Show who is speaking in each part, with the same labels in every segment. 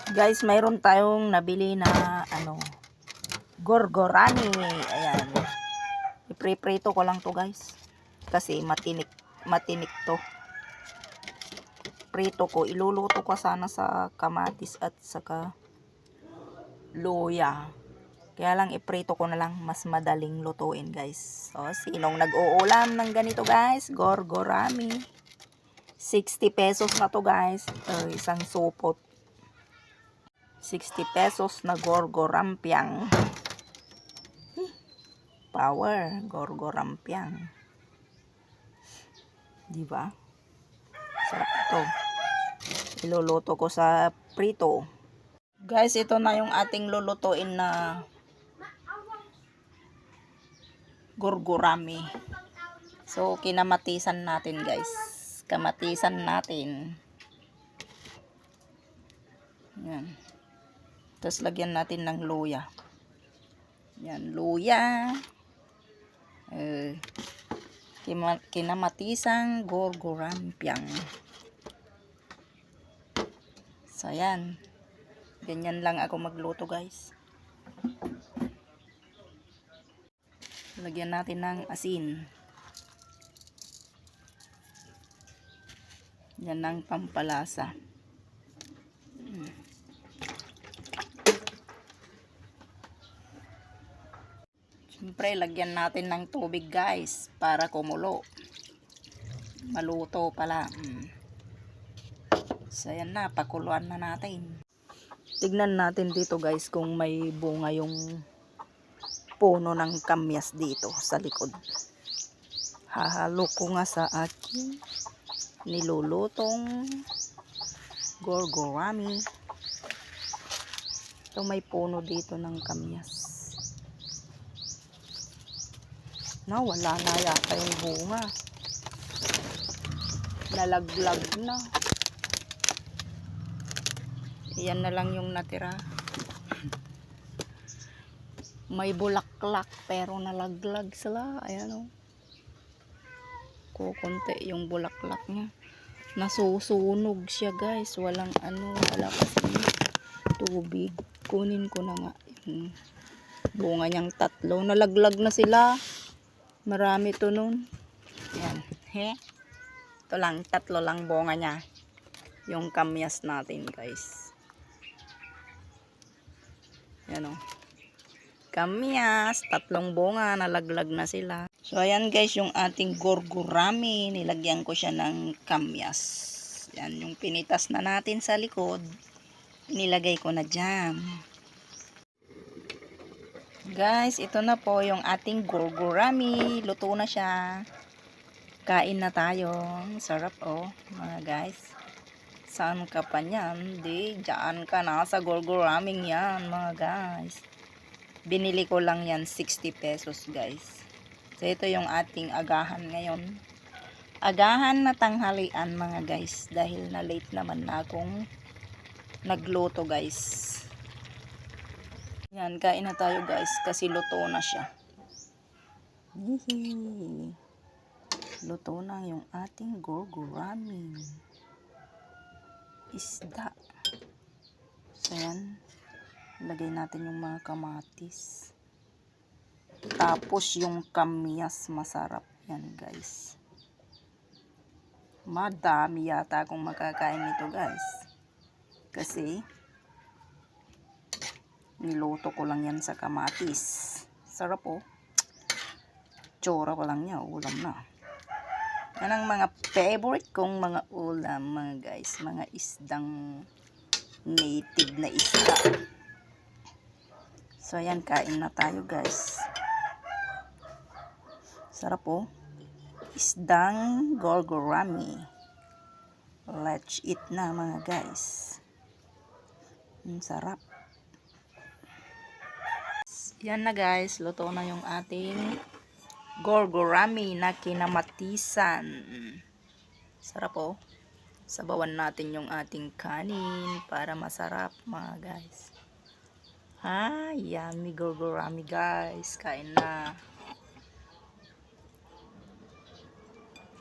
Speaker 1: Guys, mayroon tayong nabili na gorgorani. Ayan. Ipreprito ko lang to guys. Kasi matinik to. Prito ko. Iluluto ko sana sa kamatis at saka luya. Kaya lang iprito ko na lang. Mas madaling lutuin guys. So, sinong nag-uulam ng ganito guys? Gorgorami. 60 pesos na to guys. Isang supot. 60 pesos na gorgorampiang. Power, gorgorampiang. Diba? Sarap ito. Iluluto ko sa prito. Guys, ito na yung ating lulutuin na gorgorami. So, kinamatisan natin guys. Kamatisan natin. Yan. Tapos lagyan natin ng luya. Yan, luya. Kinamatisang gorgorampiang. So, yan. Ganyan lang ako magluto, guys. Lagyan natin ng asin. Yan ang pampalasa. Siyempre, lagyan natin ng tubig guys para kumulo. Maluto pala. So, yan na. Pakuluan na natin. Tignan natin dito guys kung may bunga yung puno ng kamyas dito sa likod. Hahalo ko nga sa aking nilulutong gorgorami. Ito may puno dito ng kamyas. Wala na yata yung bunga. Nalaglag na. Yan na lang yung natira. May bulaklak pero nalaglag sila. Ayan o. Kukunti yung bulaklak niya. Nasusunog siya guys. Wala kasi tubig. Kunin ko na nga yung bunga niyang tatlo. Nalaglag na sila. Marami to nun. Yan. Ito lang. Tatlo lang bunga niya. Yung kamyas natin guys. Yan o. Kamyas. Tatlong bunga. Nalaglag na sila. So ayan guys. Yung ating gorgorami. Nilagyan ko siya ng kamyas. Yan. Yung pinitas na natin sa likod. Nilagay ko na dyan. Guys, ito na po yung ating gorgorami. Luto na siya. Kain na tayo. Sarap oh, mga guys. Saan ka pa niyan? Diyan ka na sa gorgoraming yan, mga guys. Binili ko lang yan 60 pesos, guys. So, ito yung ating agahan ngayon. Agahan na tanghalian, mga guys. Dahil na late naman na akong nagluto, guys. Yan, kain na tayo guys kasi luto na siya. Luto na yung ating gorgorami. Isda. So yan, lagay natin yung mga kamatis. Tapos yung kamyas, masarap yan guys. Madami yata akong makakain nito guys. Kasi niluto ko lang yan sa kamatis. Sarap oh. Tsura ko lang niya. Ulam na. Yan ang mga favorite kong mga ulam mga guys. Mga isdang native na isda. So yan. Kain na tayo guys. Sarap oh. Isdang gorgorami. Let's eat na mga guys. Sarap. Yan na guys, luto na yung ating gorgorami na kinamatisan. Sarap oh. Sabawan natin yung ating kanin para masarap mga guys. Yummy gorgorami guys. Kain na.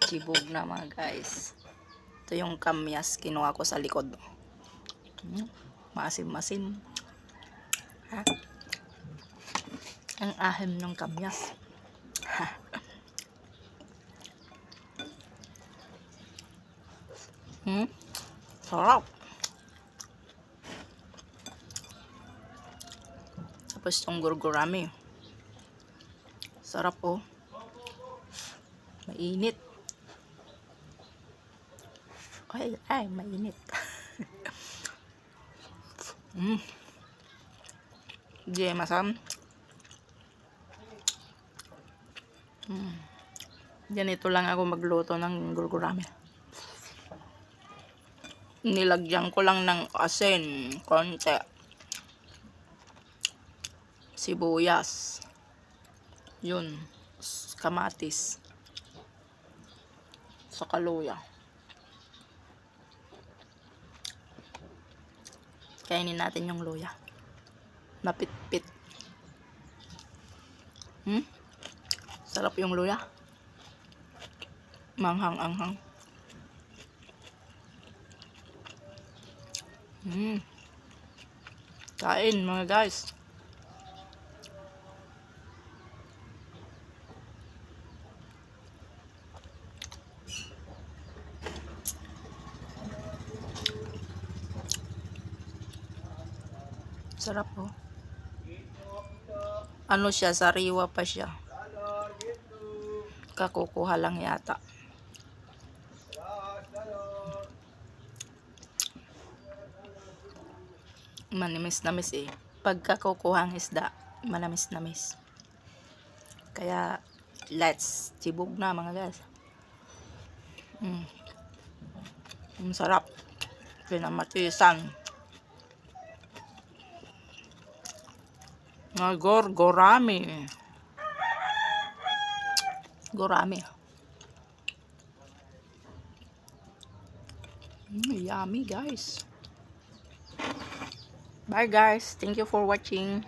Speaker 1: Chibog na mga guys. Ito yung kamyas kinuha ko sa likod. Maasim-masim. Ha? Ang ahim ng kamyas. Ha? Sarap. Tapos itong gurgurami. Sarap oh. Mainit. Ay, mainit. Hindi masam. Ganito lang ako magluto ng gurgurami. Nilagyan ko lang ng asin, konti. Sibuyas. Yun. Kamatis. Saka luya. Kainin natin yung luya. Mapit-pit. Sarap yung luya. Manghang-anghang. Kain mga guys. Sarap oh. Ano siya, sariwa pa siya. Kakukuha lang yata. Manamis-namis eh. Pagkakukuha ang isda, manamis-namis. Kaya, let's tibog na mga guys. Sarap. Pinamatisan. Gurgurami. Gurami. Yummy guys. Bye guys. Thank you for watching.